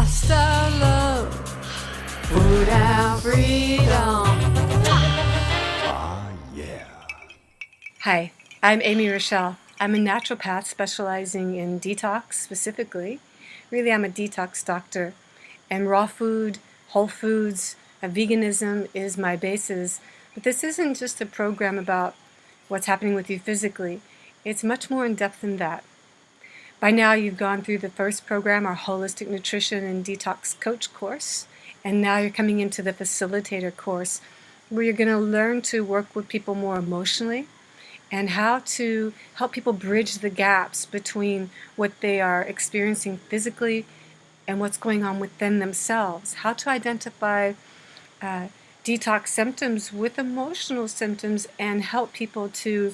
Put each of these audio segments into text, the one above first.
Pasta love, food and freedom. Ah, yeah. Hi, I'm Amy Rachelle. I'm a naturopath specializing in detox specifically. Really, I'm a detox doctor, and raw food, whole foods, veganism is my basis. But this isn't just a program about what's happening with you physically. It's much more in depth than that. By now, you've gone through the first program, our Holistic Nutrition and Detox Coach course, and now you're coming into the Facilitator course, where you're going to learn to work with people more emotionally and how to help people bridge the gaps between what they are experiencing physically and what's going on within themselves. How to identify detox symptoms with emotional symptoms and help people to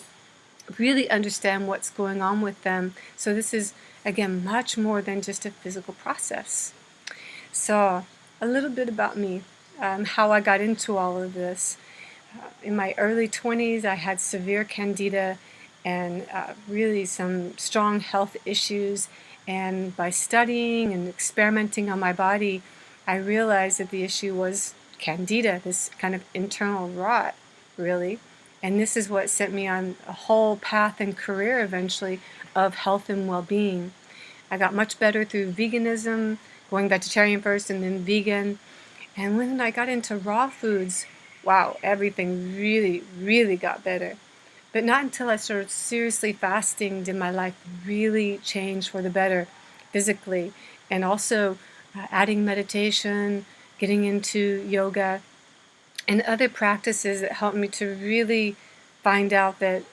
really understand what's going on with them. So this is, again, much more than just a physical process. So a little bit about me, how I got into all of this. In my early 20s, I had severe candida and really some strong health issues. And by studying and experimenting on my body, I realized that the issue was candida, this kind of internal rot, really. And this is what sent me on a whole path and career eventually of health and well-being. I got much better through veganism, going vegetarian first and then vegan. And when I got into raw foods, wow, everything really, really got better. But not until I started seriously fasting did my life really change for the better physically. And also adding meditation, getting into yoga, and other practices that helped me to really find out that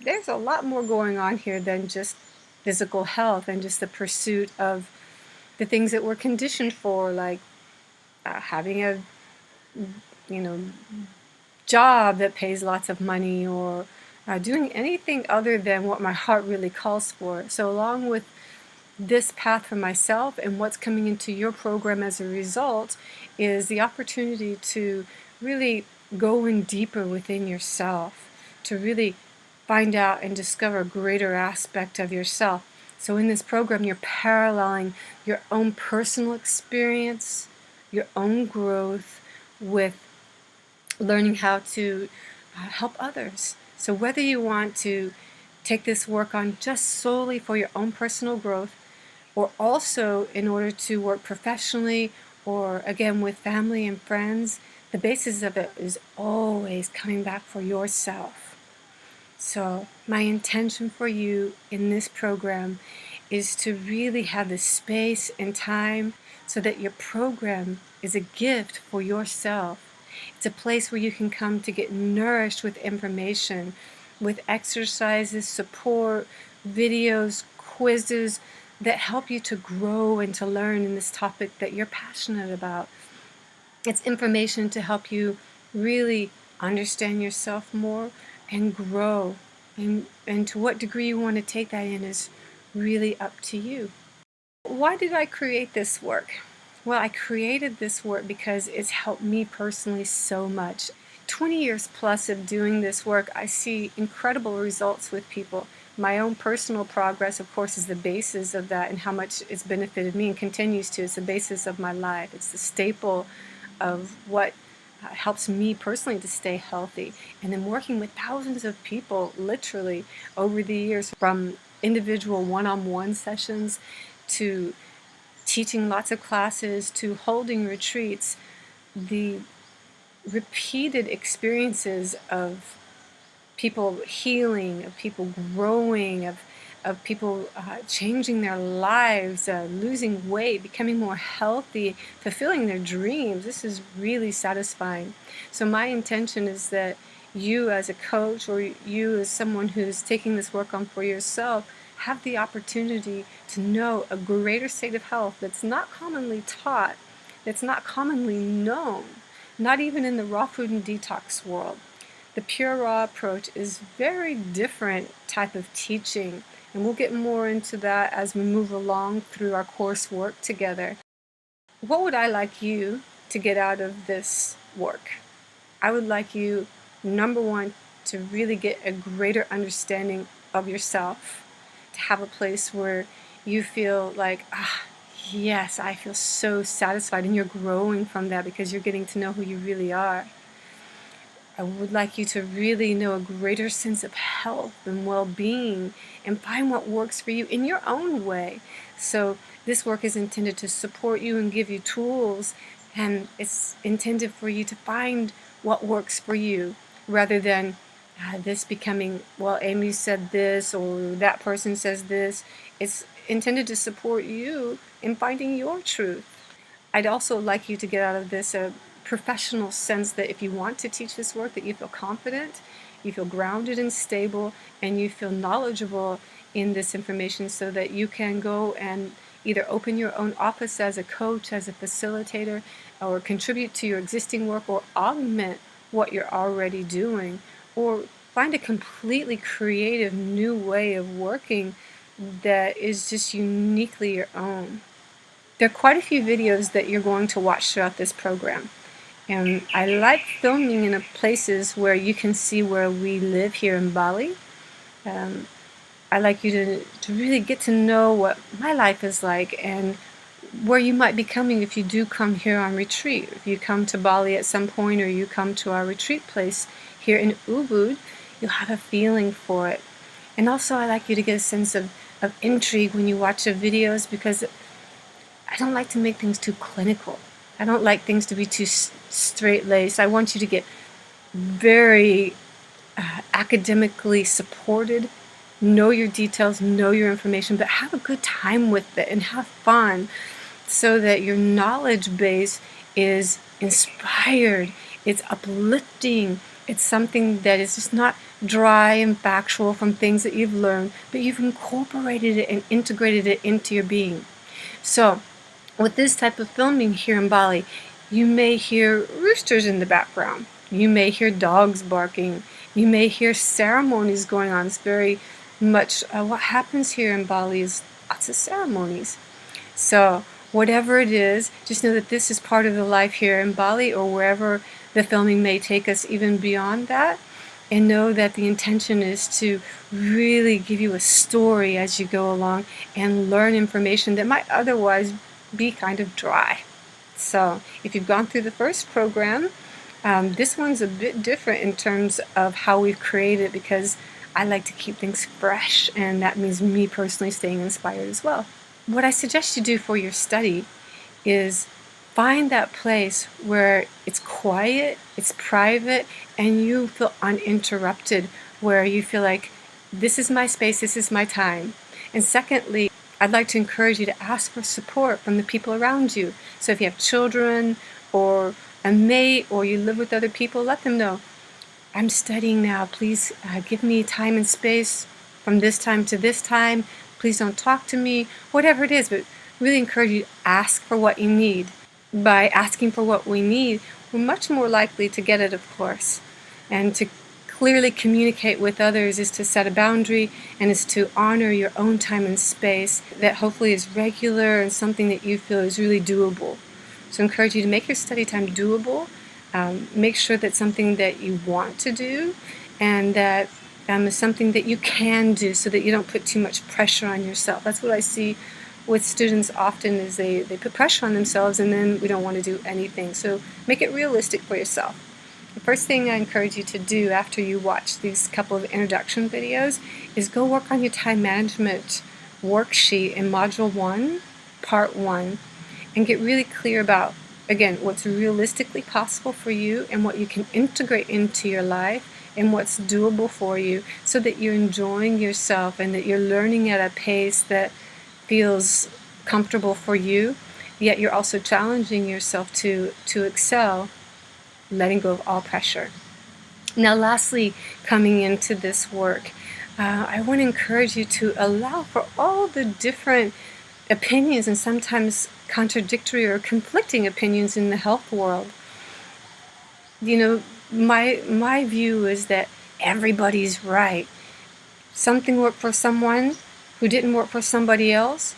there's a lot more going on here than just physical health and just the pursuit of the things that we're conditioned for, like having a job that pays lots of money, or doing anything other than what my heart really calls for. So along with this path for myself and what's coming into your program as a result is the opportunity to really go in deeper within yourself, to really find out and discover a greater aspect of yourself. So in this program, you're paralleling your own personal experience, your own growth, with learning how to help others. So whether you want to take this work on just solely for your own personal growth, or also in order to work professionally, or again with family and friends, the basis of it is always coming back for yourself. So my intention for you in this program is to really have the space and time so that your program is a gift for yourself. It's a place where you can come to get nourished with information, with exercises, support, videos, quizzes that help you to grow and to learn in this topic that you're passionate about. It's information to help you really understand yourself more and grow. And to what degree you want to take that in is really up to you. Why did I create this work? Well, I created this work because it's helped me personally so much. 20 years plus of doing this work, I see incredible results with people. My own personal progress, of course, is the basis of that, and how much it's benefited me and continues to. It's the basis of my life. It's the staple of what helps me personally to stay healthy. And then working with thousands of people, literally, over the years, from individual one-on-one sessions to teaching lots of classes to holding retreats, the repeated experiences of people healing, of people growing, of people changing their lives, losing weight, becoming more healthy, fulfilling their dreams. This is really satisfying. So my intention is that you as a coach, or you as someone who's taking this work on for yourself, have the opportunity to know a greater state of health that's not commonly taught, that's not commonly known, not even in the raw food and detox world. The pure raw approach is very different type of teaching, and we'll get more into that as we move along through our course work together. What would I like you to get out of this work? I would like you, number one, to really get a greater understanding of yourself, to have a place where you feel like, Yes, I feel so satisfied, and you're growing from that because you're getting to know who you really are. I would like you to really know a greater sense of health and well-being and find what works for you in your own way. So this work is intended to support you and give you tools, and it's intended for you to find what works for you rather than this becoming, well, Amy said this or that person says this. It's intended to support you in finding your truth. I'd also like you to get out of this a professional sense that if you want to teach this work, that you feel confident, you feel grounded and stable, and you feel knowledgeable in this information so that you can go and either open your own office as a coach, as a facilitator, or contribute to your existing work or augment what you're already doing, or find a completely creative new way of working that is just uniquely your own. There are quite a few videos that you're going to watch throughout this program. And I like filming in places where you can see where we live here in Bali. I like you to really get to know what my life is like and where you might be coming if you do come here on retreat. If you come to Bali at some point or you come to our retreat place here in Ubud, you'll have a feeling for it. And also I like you to get a sense of intrigue when you watch the videos, because I don't like to make things too clinical. I don't like things to be too straight-laced. I want you to get very academically supported, know your details, know your information, but have a good time with it and have fun so that your knowledge base is inspired, it's uplifting, it's something that is just not dry and factual from things that you've learned, but you've incorporated it and integrated it into your being. So, with this type of filming here in Bali, you may hear roosters in the background. You may hear dogs barking. You may hear ceremonies going on. It's very much what happens here in Bali is lots of ceremonies. So whatever it is, just know that this is part of the life here in Bali or wherever the filming may take us even beyond that. And know that the intention is to really give you a story as you go along and learn information that might otherwise be kind of dry. So if you've gone through the first program, this one's a bit different in terms of how we've created it, because I like to keep things fresh, and that means me personally staying inspired as well. What I suggest you do for your study is find that place where it's quiet, it's private, and you feel uninterrupted, where you feel like this is my space, this is my time. And secondly, I'd like to encourage you to ask for support from the people around you. So if you have children or a mate or you live with other people, let them know, I'm studying now. Please give me time and space from this time to this time. Please don't talk to me, whatever it is. But really encourage you to ask for what you need. By asking for what we need, we're much more likely to get it, of course. And to clearly communicate with others is to set a boundary and is to honor your own time and space that hopefully is regular and something that you feel is really doable. So I encourage you to make your study time doable. Make sure that's something that you want to do and that is something that you can do so that you don't put too much pressure on yourself. That's what I see with students often is they put pressure on themselves and then we don't want to do anything. So make it realistic for yourself. The first thing I encourage you to do after you watch these couple of introduction videos is go work on your time management worksheet in Module 1, Part 1, and get really clear about, again, what's realistically possible for you and what you can integrate into your life and what's doable for you so that you're enjoying yourself and that you're learning at a pace that feels comfortable for you, yet you're also challenging yourself to excel, letting go of all pressure. Now lastly, coming into this work, I want to encourage you to allow for all the different opinions and sometimes contradictory or conflicting opinions in the health world. You know, my view is that everybody's right. Something worked for someone who didn't work for somebody else.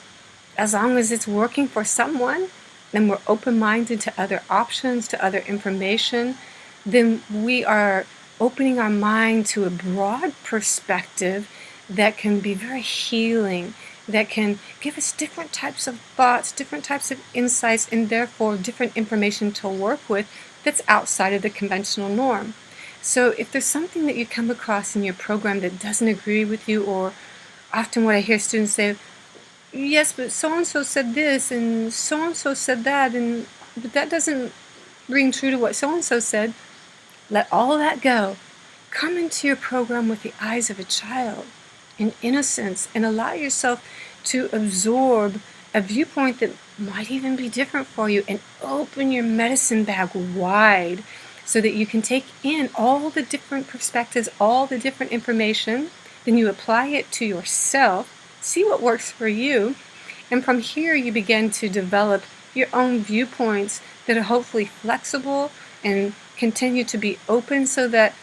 As long as it's working for someone, then we're open-minded to other options, to other information, then we are opening our mind to a broad perspective that can be very healing that can give us different types of thoughts, different types of insights, and therefore different information to work with that's outside of the conventional norm. So if there's something that you come across in your program that doesn't agree with you, or often what I hear students say, yes, but so-and-so said this and so-and-so said that, but that doesn't ring true to what so-and-so said, let all that go. Come into your program with the eyes of a child in innocence and allow yourself to absorb a viewpoint that might even be different for you, and open your medicine bag wide so that you can take in all the different perspectives, all the different information. Then you apply it to yourself, see what works for you, and from here you begin to develop your own viewpoints that are hopefully flexible and continue to be open, so that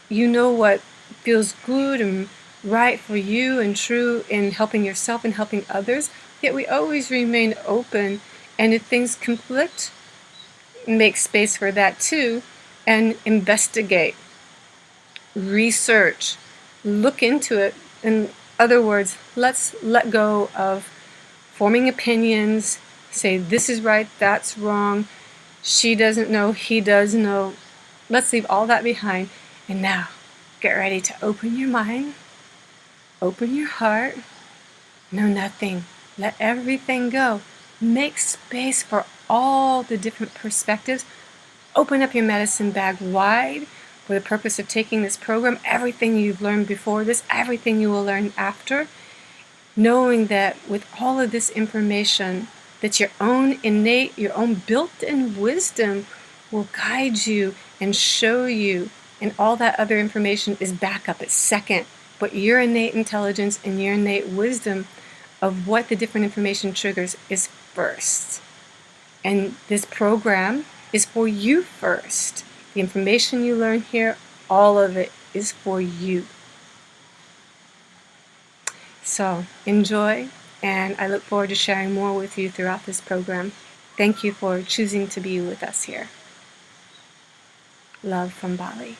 you know what feels good and right for you and true in helping yourself and helping others. Yet we always remain open, and if things conflict, make space for that too, and investigate, research, look into it. In other words, let's let go of forming opinions, say this is right, that's wrong, she doesn't know, he does know. Let's leave all that behind, and now get ready to open your mind, open your heart, know nothing, let everything go. Make space for all the different perspectives. Open up your medicine bag wide for the purpose of taking this program, everything you've learned before this, everything you will learn after, knowing that with all of this information, that your own innate, your own built-in wisdom will guide you and show you, and all that other information is backup, it's second. But your innate intelligence and your innate wisdom of what the different information triggers is first. And this program is for you first. The information you learn here, all of it is for you. So enjoy, and I look forward to sharing more with you throughout this program. Thank you for choosing to be with us here. Love from Bali.